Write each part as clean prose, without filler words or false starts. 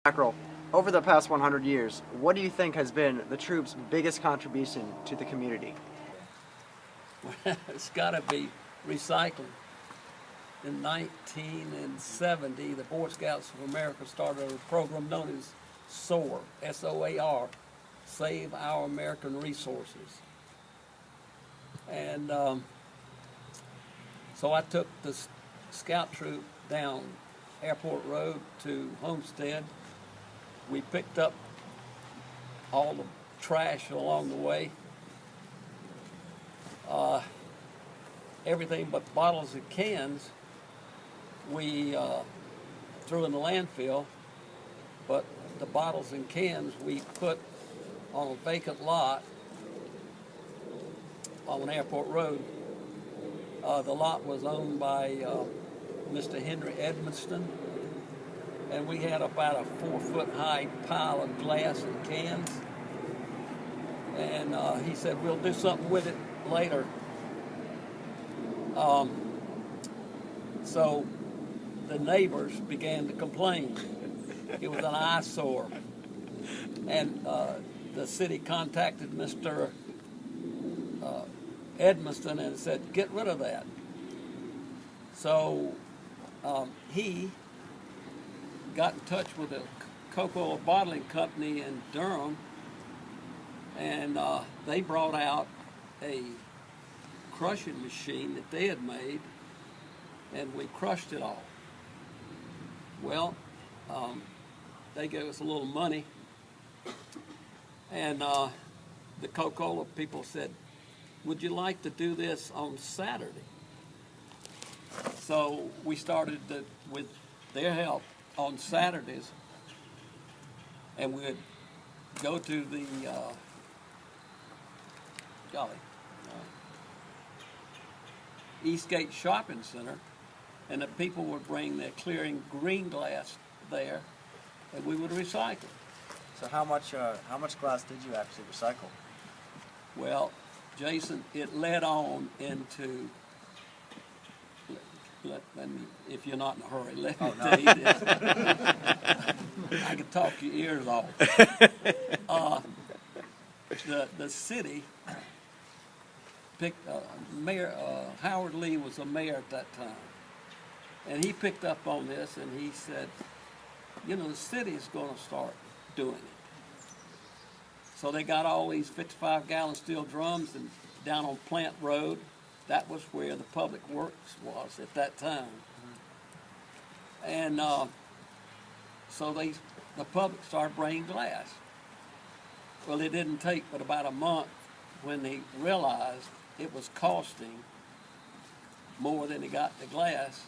Mackerel, over the past 100 years, what do you think has been the Troop's biggest contribution to the community? It's got to be recycling. In 1970, the Boy Scouts of America started a program known as SOAR, S-O-A-R, Save Our American Resources. And so I took the scout troop down Airport Road to Homestead. We picked up all the trash along the way. Everything but bottles and cans we threw in the landfill, but the bottles and cans we put on a vacant lot on Airport Road. The lot was owned by Mr. Henry Edmiston, and we had about a 4-foot-high pile of glass and cans. And he said, we'll do something with it later. So the neighbors began to complain. It was an eyesore. And the city contacted Mr. Edmiston and said, get rid of that. So he got in touch with a cocoa bottling company in Durham, and they brought out a crushing machine that they had made, and we crushed it all. Well, they gave us a little money, and the Coca-Cola people said, would you like to do this on Saturday? So we started with their help on Saturdays, and we'd go to the Eastgate Shopping Center, and the people would bring their clearing green glass there, and we would recycle. So how much glass did you actually recycle? Well, Jason, it led on into, let me, if you're not in a hurry, let me tell you this. I can talk your ears off. The city picked, Mayor Howard Lee was the mayor at that time, and he picked up on this, and he said, you know, the city is going to start doing it. So they got all these 55-gallon steel drums, and down on Plant Road, that was where the Public Works was at that time. And so the public started bringing glass. Well, it didn't take but about a month when they realized it was costing more than they got the glass,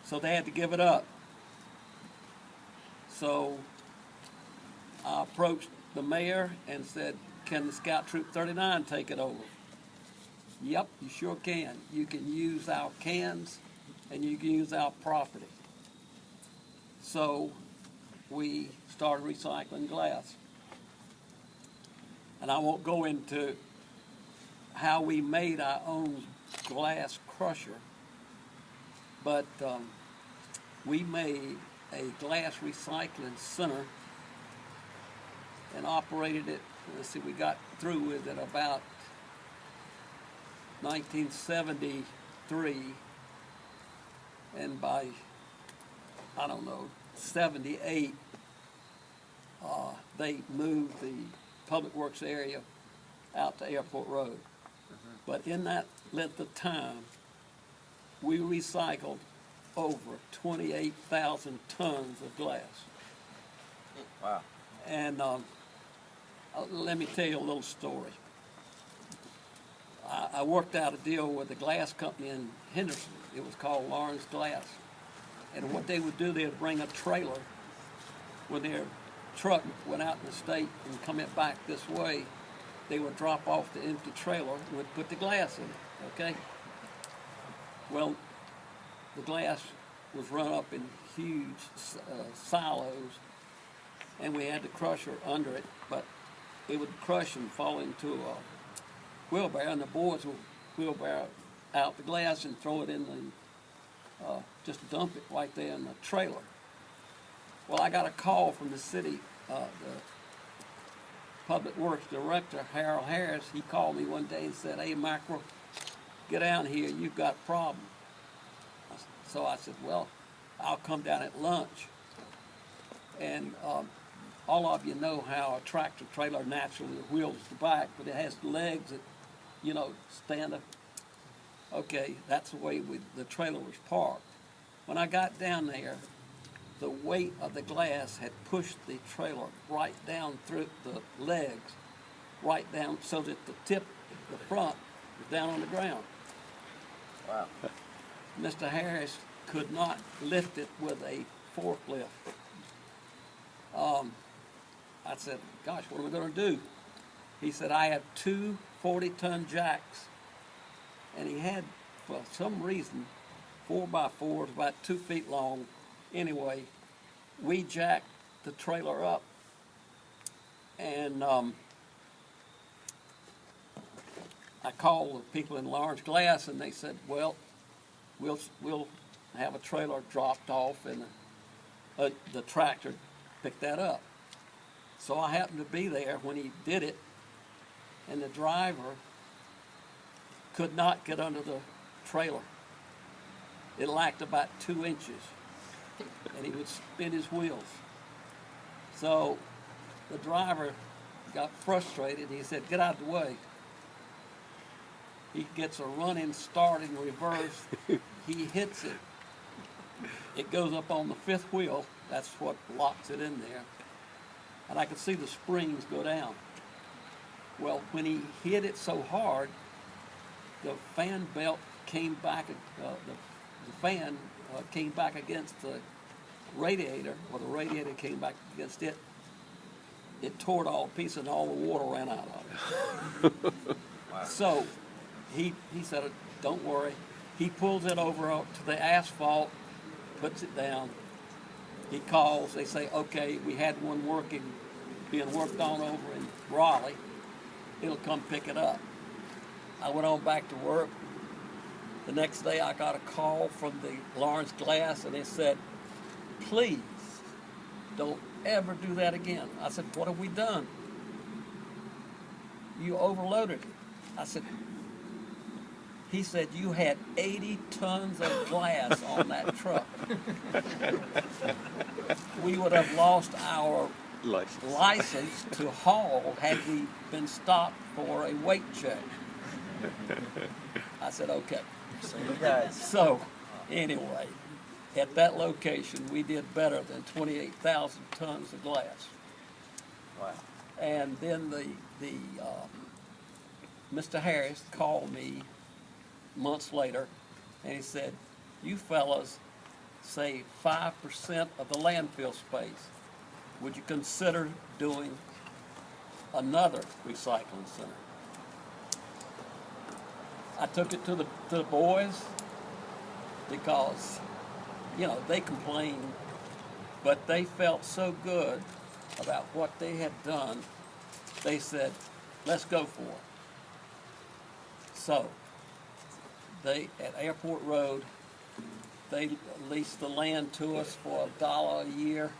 so they had to give it up. So I approached the mayor and said, can the Scout Troop 39 take it over? Yep, you sure can. You can use our cans and you can use our property. So we started recycling glass. And I won't go into how we made our own glass crusher, but we made a glass recycling center and operated it. Let's see, we got through with it about 1973, and by, I don't know, 78, they moved the Public Works area out to Airport Road. But in that length of time, we recycled over 28,000 tons of glass. Wow. And let me tell you a little story. I worked out a deal with a glass company in Henderson. It was called Lawrence Glass. And what they would do, they would bring a trailer when their truck went out in the state and come it back this way. They would drop off the empty trailer and would put the glass in it, okay? Well, the glass was run up in huge silos, and we had the crusher under it, but it would crush and fall into a wheelbarrow, and the boys would wheelbarrow out the glass and throw it in the, just dump it right there in the trailer. Well, I got a call from the city, the Public Works Director, Harold Harris. He called me one day and said, "Hey, Macro, get down here, you've got a problem." So I said, "Well, I'll come down at lunch." And all of you know how a tractor trailer naturally wheels the back, but it has legs that, stand up. Okay, that's the way the trailer was parked. When I got down there, the weight of the glass had pushed the trailer right down through the legs, right down so that the tip, the front, was down on the ground. Wow. Mr. Harris could not lift it with a forklift. I said, "Gosh, what am I going to do?" He said, "I have two 40-ton jacks." And he had, for some reason, 4x4s, about 2 feet long. Anyway, we jacked the trailer up, and I called the people in Lawrence Glass, and they said, "Well, we'll have a trailer dropped off, and the tractor picked that up." So I happened to be there when he did it, and the driver could not get under the trailer. It lacked about 2 inches, and he would spin his wheels. So the driver got frustrated. He said, "Get out of the way." He gets a running start in reverse. He hits it. It goes up on the 5th wheel. That's what locks it in there. And I could see the springs go down. Well, when he hit it so hard, the fan belt came back, the fan came back against the radiator, or the radiator came back against it. It tore it all to pieces, and all the water ran out of it. Wow. So he said, "Don't worry." He pulls it over to the asphalt, puts it down. He calls. They say, "Okay, we had one being worked on over in Raleigh. It'll come pick it up." I went on back to work. The next day I got a call from the Lawrence Glass, and they said, "Please don't ever do that again." I said, "What have we done?" "You overloaded it." I said, he said, "You had 80 tons of glass on that truck." We would have lost our license to haul had we been stopped for a weight check. I said, "Okay." So you guys. So, anyway, at that location, we did better than 28,000 tons of glass. Wow. And then Mr. Harris called me months later, and he said, "You fellas save 5% of the landfill space. Would you consider doing another recycling center?" I took it to the boys because, they complained, but they felt so good about what they had done. They said, "Let's go for it." So at Airport Road, they leased the land to us for $1 a year.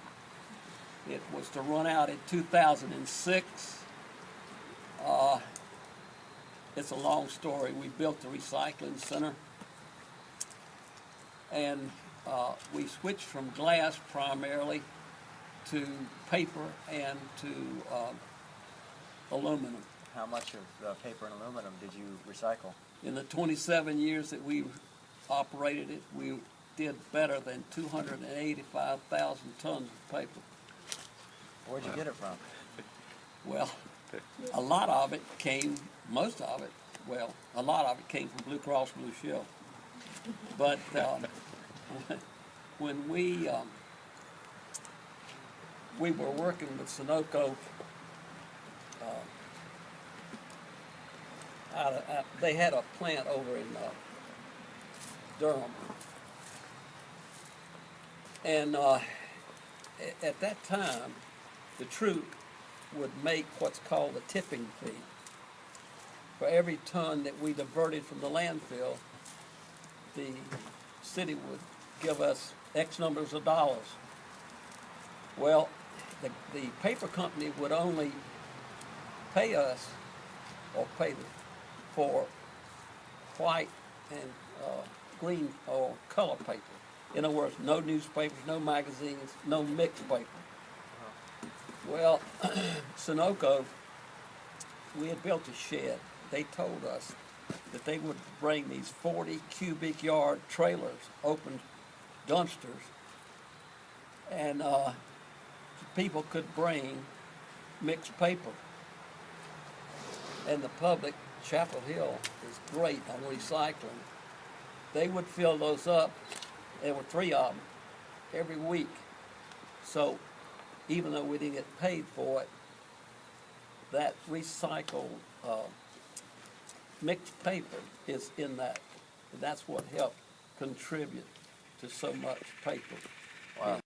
It was to run out in 2006. It's a long story. We built the recycling center, and we switched from glass primarily to paper and to aluminum. How much of paper and aluminum did you recycle? In the 27 years that we operated it, we did better than 285,000 tons of paper. Where'd you get it from? Well, a lot of it came from Blue Cross Blue Shield. But when we were working with Sunoco, they had a plant over in Durham. And at that time, the Troop would make what's called a tipping fee. For every ton that we diverted from the landfill, the city would give us X numbers of dollars. Well, the paper company would only pay us or for white and green or color paper. In other words, no newspapers, no magazines, no mixed paper. Well, Sunoco, we had built a shed. They told us that they would bring these 40 cubic yard trailers, open dumpsters, and people could bring mixed paper. And the public, Chapel Hill, is great on recycling. They would fill those up. There were 3 of them every week. So even though we didn't get paid for it, that recycled mixed paper is in that. And that's what helped contribute to so much paper. Wow.